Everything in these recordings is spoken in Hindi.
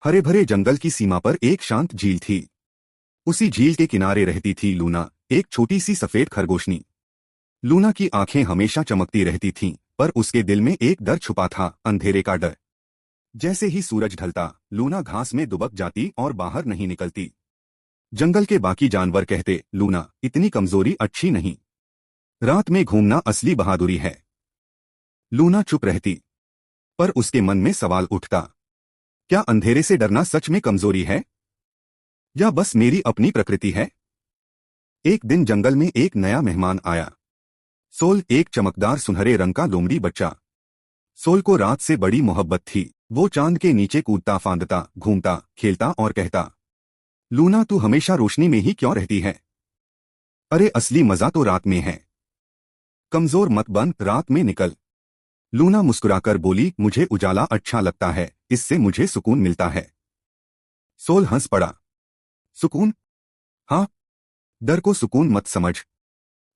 हरे भरे जंगल की सीमा पर एक शांत झील थी। उसी झील के किनारे रहती थी लूना, एक छोटी सी सफेद खरगोशनी। लूना की आंखें हमेशा चमकती रहती थीं, पर उसके दिल में एक डर छुपा था, अंधेरे का डर। जैसे ही सूरज ढलता, लूना घास में दुबक जाती और बाहर नहीं निकलती। जंगल के बाकी जानवर कहते, लूना, इतनी कमजोरी अच्छी नहीं। रात में घूमना असली बहादुरी है। लूना चुप रहती, पर उसके मन में सवाल उठता, क्या अंधेरे से डरना सच में कमजोरी है, या बस मेरी अपनी प्रकृति है? एक दिन जंगल में एक नया मेहमान आया। सोल, एक चमकदार सुनहरे रंग का लोमड़ी बच्चा। सोल को रात से बड़ी मोहब्बत थी। वो चांद के नीचे कूदता फांदता, घूमता, खेलता और कहता, लूना, तू हमेशा रोशनी में ही क्यों रहती है? अरे असली मजा तो रात में है। कमजोर मत बन, रात में निकल। लूना मुस्कुराकर बोली, मुझे उजाला अच्छा लगता है, इससे मुझे सुकून मिलता है। सोल हंस पड़ा। सुकून? हाँ, डर को सुकून मत समझ।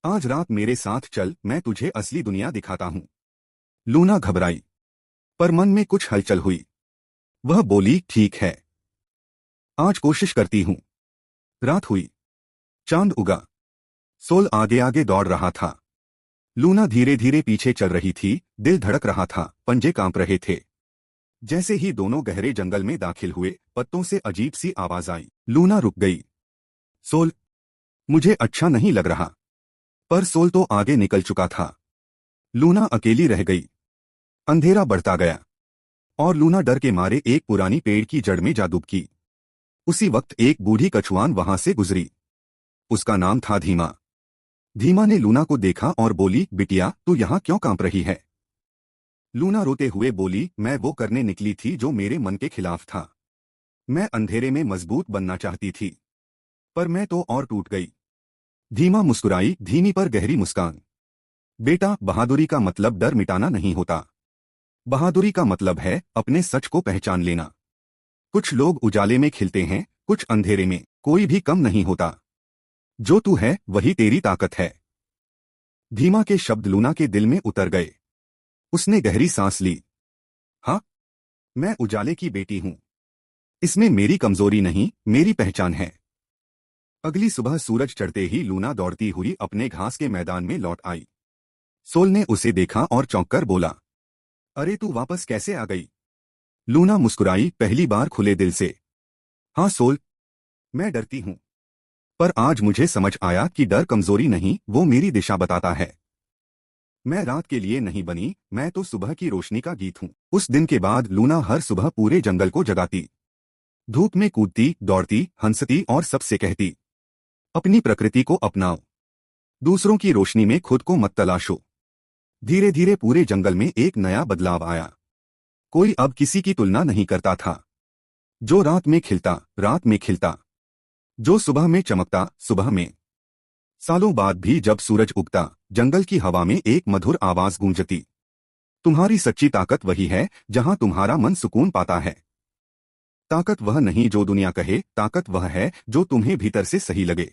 आज रात मेरे साथ चल, मैं तुझे असली दुनिया दिखाता हूं। लूना घबराई, पर मन में कुछ हलचल हुई। वह बोली, ठीक है, आज कोशिश करती हूं। रात हुई, चांद उगा। सोल आगे आगे दौड़ रहा था। लूना धीरे धीरे पीछे चल रही थी, दिल धड़क रहा था, पंजे कांप रहे थे। जैसे ही दोनों गहरे जंगल में दाखिल हुए, पत्तों से अजीब सी आवाज आई। लूना रुक गई। सोल, मुझे अच्छा नहीं लग रहा। पर सोल तो आगे निकल चुका था। लूना अकेली रह गई। अंधेरा बढ़ता गया, और लूना डर के मारे एक पुरानी पेड़ की जड़ में जा डूबकी। उसी वक्त एक बूढ़ी कछुआन वहां से गुजरी। उसका नाम था धीमा। धीमा ने लूना को देखा और बोली, बिटिया, तू यहाँ क्यों कांप रही है? लूना रोते हुए बोली, मैं वो करने निकली थी जो मेरे मन के खिलाफ था। मैं अंधेरे में मजबूत बनना चाहती थी, पर मैं तो और टूट गई। धीमा मुस्कुराई, धीमी पर गहरी मुस्कान। बेटा, बहादुरी का मतलब डर मिटाना नहीं होता। बहादुरी का मतलब है अपने सच को पहचान लेना। कुछ लोग उजाले में खिलते हैं, कुछ अंधेरे में। कोई भी कम नहीं होता। जो तू है वही तेरी ताकत है। धीमा के शब्द लूना के दिल में उतर गए। उसने गहरी सांस ली। हाँ, मैं उजाले की बेटी हूं। इसमें मेरी कमजोरी नहीं, मेरी पहचान है। अगली सुबह सूरज चढ़ते ही लूना दौड़ती हुई अपने घास के मैदान में लौट आई। सोल ने उसे देखा और चौंककर बोला, अरे तू वापस कैसे आ गई? लूना मुस्कुराई, पहली बार खुले दिल से। हाँ सोल, मैं डरती हूं, पर आज मुझे समझ आया कि डर कमजोरी नहीं, वो मेरी दिशा बताता है। मैं रात के लिए नहीं बनी, मैं तो सुबह की रोशनी का गीत हूं। उस दिन के बाद लूना हर सुबह पूरे जंगल को जगाती। धूप में कूदती, दौड़ती, हंसती और सबसे कहती, अपनी प्रकृति को अपनाओ। दूसरों की रोशनी में खुद को मत तलाशो। धीरे धीरे पूरे जंगल में एक नया बदलाव आया। कोई अब किसी की तुलना नहीं करता था। जो रात में खिलता, रात में खिलता। जो सुबह में चमकता, सुबह में। सालों बाद भी जब सूरज उगता, जंगल की हवा में एक मधुर आवाज गूंजती, तुम्हारी सच्ची ताकत वही है जहां तुम्हारा मन सुकून पाता है। ताकत वह नहीं जो दुनिया कहे, ताकत वह है जो तुम्हें भीतर से सही लगे।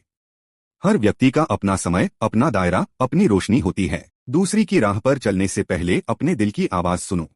हर व्यक्ति का अपना समय, अपना दायरा, अपनी रोशनी होती है। दूसरी की राह पर चलने से पहले अपने दिल की आवाज सुनो।